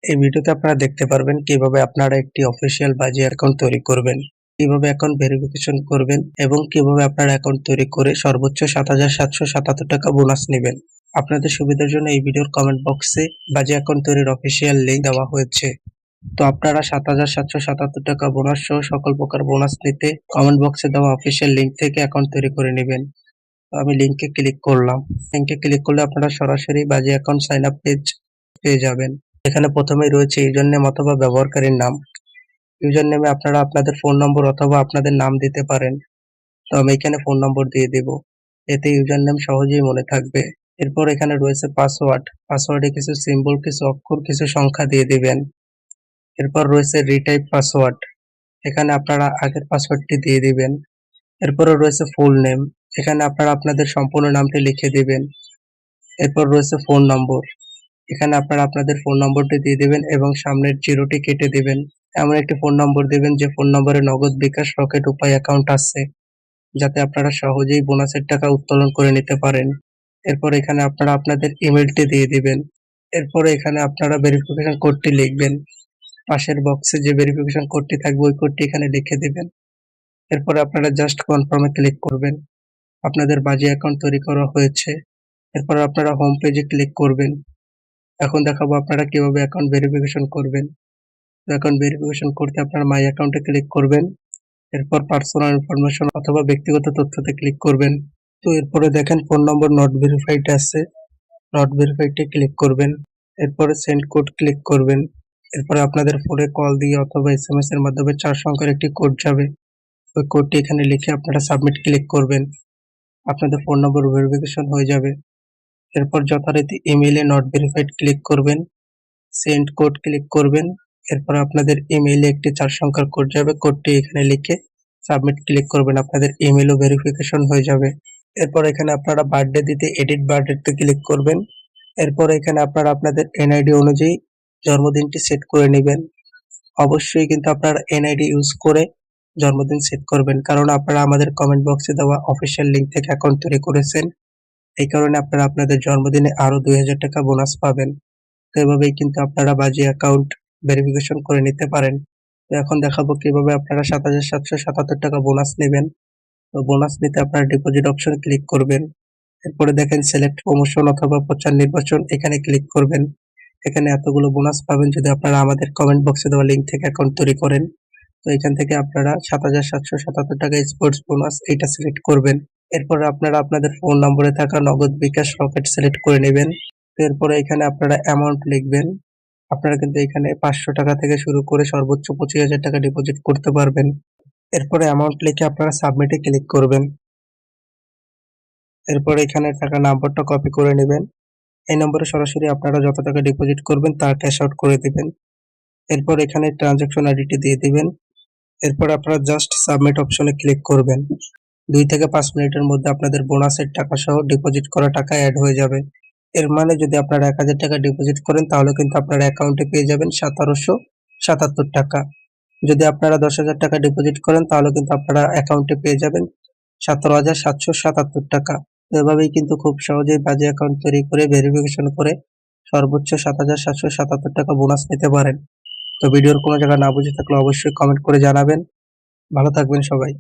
এই ভিডিওতে আপনারা দেখতে পারবেন কিভাবে আপনারা একটি অফিসিয়াল বাজি অ্যাকাউন্ট তৈরি করবেন, কিভাবে অ্যাকাউন্ট ভেরিফিকেশন করবেন এবং কিভাবে আপনারা অ্যাকাউন্ট তৈরি করে সর্বোচ্চ ৭৭৭৭ টাকা বোনাস নেবেন। আপনাদের সুবিধার জন্য এই ভিডিওর কমেন্ট বক্সে বাজি অ্যাকাউন্ট তৈরির অফিসিয়াল লিঙ্ক দেওয়া হয়েছে। তো আপনারা ৭৭৭৭ টাকা বোনাস সহ সকল প্রকার বোনাস নিতে কমেন্ট বক্সে দেওয়া অফিসিয়াল লিঙ্ক থেকে অ্যাকাউন্ট তৈরি করে নেবেন। তো আমি লিঙ্কে ক্লিক করলাম। লিঙ্কে ক্লিক করলে আপনারা সরাসরি বাজি অ্যাকাউন্ট সাইন আপ পেজ পেয়ে যাবেন। এখানে প্রথমেই রয়েছে ইউজার নেম অথবা ব্যবহারকারীর নাম। ইউজার নেমে আপনারা আপনাদের ফোন নম্বর অথবা আপনাদের নাম দিতে পারেন। তো আমি এখানে ফোন নম্বর দিয়ে দেব, এতে ইউজার নেম সহজেই মনে থাকবে। এরপর এখানে রয়েছে পাসওয়ার্ড। পাসওয়ার্ডে কিছু সিম্বল, কিছু অক্ষর, কিছু সংখ্যা দিয়ে দিবেন। এরপর রয়েছে রিটাইপ পাসওয়ার্ড। এখানে আপনারা আগের পাসওয়ার্ডটি দিয়ে দিবেন। এরপরে রয়েছে ফুল নেম। এখানে আপনারা আপনাদের সম্পূর্ণ নামটি লিখে দিবেন। এরপর রয়েছে ফোন নম্বর। এখানে আপনারা আপনাদের ফোন নম্বরটি দিয়ে দিবেন এবং সামনের জিরোটি কেটে দিবেন। এমন একটি ফোন নম্বর দিবেন যে ফোন নম্বরে নগদ, বিকাশ, রকেট উপায় অ্যাকাউন্ট আছে, যাতে আপনারা সহজেই বোনাসের টাকা উত্তোলন করে নিতে পারেন। এরপর এখানে আপনারা আপনাদের ইমেলটি দিয়ে দিবেন। এরপরে এখানে আপনারা ভেরিফিকেশন কোডটি লিখবেন। পাশের বক্সে যে ভেরিফিকেশন কোডটি থাকবে ওই কোডটি এখানে লিখে দিবেন। এরপরে আপনারা জাস্ট কনফার্মে ক্লিক করবেন। আপনাদের বাজি অ্যাকাউন্ট তৈরি করা হয়েছে। এরপর আপনারা হোম পেজে ক্লিক করবেন। এখন দেখাবো আপনারা কিভাবে অ্যাকাউন্ট ভেরিফিকেশন করবেন। অ্যাকাউন্ট ভেরিফিকেশন করতে আপনারা মাই অ্যাকাউন্টে ক্লিক করবেন। এরপর পার্সোনাল ইনফরমেশন অথবা ব্যক্তিগত তথ্যতে ক্লিক করবেন। তো এরপরে দেখেন ফোন নম্বর নট ভেরিফাইড আছে, নট ভেরিফাইডে ক্লিক করবেন। এরপরে সেন্ড কোড ক্লিক করবেন। এরপরে আপনাদের ফোনে কল দিয়ে অথবা এসএমএস এর মাধ্যমে ৪ সংখ্যার একটি কোড যাবে। ওই কোডটি এখানে লিখে আপনারা সাবমিট ক্লিক করবেন। আপনাদের ফোন নম্বর ভেরিফিকেশন হয়ে যাবে। এরপর যথারীতি ইমেইলে নট ভেরিফাইড ক্লিক করবেন, সেন্ড কোড ক্লিক করবেন। এরপর আপনাদের ইমেইলে একটি ৪ সংখ্যার কোড যাবে, কোডটি এখানে লিখে সাবমিট ক্লিক করবেন। আপনাদের ইমেইলও ভেরিফিকেশন হয়ে যাবে। এরপর এখানে আপনারা বার্থডে দিতে এডিট বার্থডেতে ক্লিক করবেন। এরপর এখানে আপনারা আপনাদের এনআইডি অনুযায়ী জন্মদিনটি সেট করে নেবেন। অবশ্যই কিন্তু আপনারা এনআইডি ইউজ করে জন্মদিন সেট করবেন, কারণ আপনারা আমাদের কমেন্ট বক্সে দেওয়া অফিসিয়াল লিঙ্ক থেকে অ্যাকাউন্ট তৈরি করেছেন। এই কারণে আপনারা আপনাদের জন্মদিনে আরো ২০০০ টাকা বোনাস পাবেন। তো এভাবেই কিন্তু আপনারা বাজি অ্যাকাউন্ট ভেরিফিকেশন করে নিতে পারেন। তো এখন দেখাবো কিভাবে আপনারা ৭৭৭৭ টাকা বোনাস নেবেন। তো বোনাস নিতে আপনারা ডিপোজিট অপশনে ক্লিক করবেন। এরপরে দেখেন সিলেক্ট প্রমোশন অথবা প্রচার নির্বাচন, এখানে ক্লিক করবেন। এখানে এতগুলো বোনাস পাবেন যদি আপনারা আমাদের কমেন্ট বক্সে দেওয়া লিঙ্ক থেকে অ্যাকাউন্ট তৈরি করেন। তো এখান থেকে আপনারা ৭৭৭৭ টাকা স্পোর্টস বোনাস এইটা সিলেক্ট করবেন। এরপরে আপনারা আপনাদের ফোন নম্বরে থাকা নগদ, বিকাশ, রকেট সিলেক্ট করে নেবেন। এরপরে এখানে আপনারা অ্যামাউন্ট লিখবেন। আপনারা কিন্তু এখানে ৫০০ টাকা থেকে শুরু করে সর্বোচ্চ ২৫,০০০ টাকা ডিপোজিট করতে পারবেন। এরপরে অ্যামাউন্ট লিখে আপনারা সাবমিটে ক্লিক করবেন। এরপরে এখানে টাকা নাম্বারটা কপি করে নেবেন। এই নম্বরে সরাসরি আপনারা যত টাকা ডিপোজিট করবেন তা ক্যাশ আউট করে দিবেন। এরপর এখানে ট্রানজাকশন আইডিটি দিয়ে দিবেন। এরপর আপনারা জাস্ট সাবমিট অপশনে ক্লিক করবেন। ২ থেকে ৫ মিনিটের মধ্যে আপনাদের বোনাসের টাকা সহ ডিপোজিট করা টাকা অ্যাড হয়ে যাবে। এর মানে যদি আপনারা ১,০০০ টাকা ডিপোজিট করেন তাহলে কিন্তু আপনারা অ্যাকাউন্টে পেয়ে যাবেন ১৭৭৭ টাকা। যদি আপনারা ১০,০০০ টাকা ডিপোজিট করেন তাহলে কিন্তু আপনারা অ্যাকাউন্টে পেয়ে যাবেন ১৭,৭৭৭ টাকা। তো এভাবেই কিন্তু খুব সহজেই বাজে অ্যাকাউন্ট তৈরি করে ভেরিফিকেশন করে সর্বোচ্চ ৭৭৭৭ টাকা বোনাস নিতে পারেন। তো ভিডিওর কোনো জায়গা না বুঝে থাকলে অবশ্যই কমেন্ট করে জানাবেন। ভালো থাকবেন সবাই।